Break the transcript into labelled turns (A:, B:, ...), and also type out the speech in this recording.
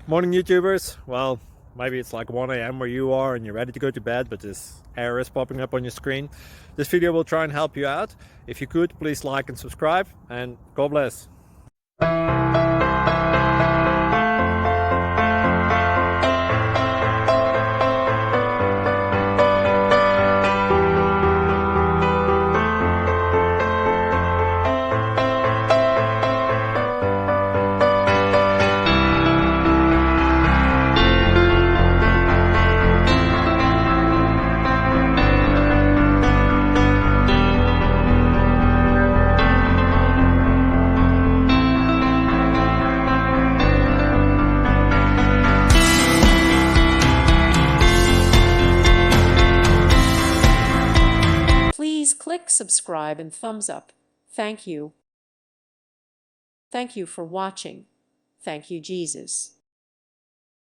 A: Morning YouTubers. Well, maybe it's like 1 a.m. where you are and you're ready to go to bed, but this error is popping up on your screen. This video will try and help you out. If you could, please like and subscribe, and God bless.
B: Please click subscribe and thumbs up. Thank you. Thank you for watching. Thank you, Jesus.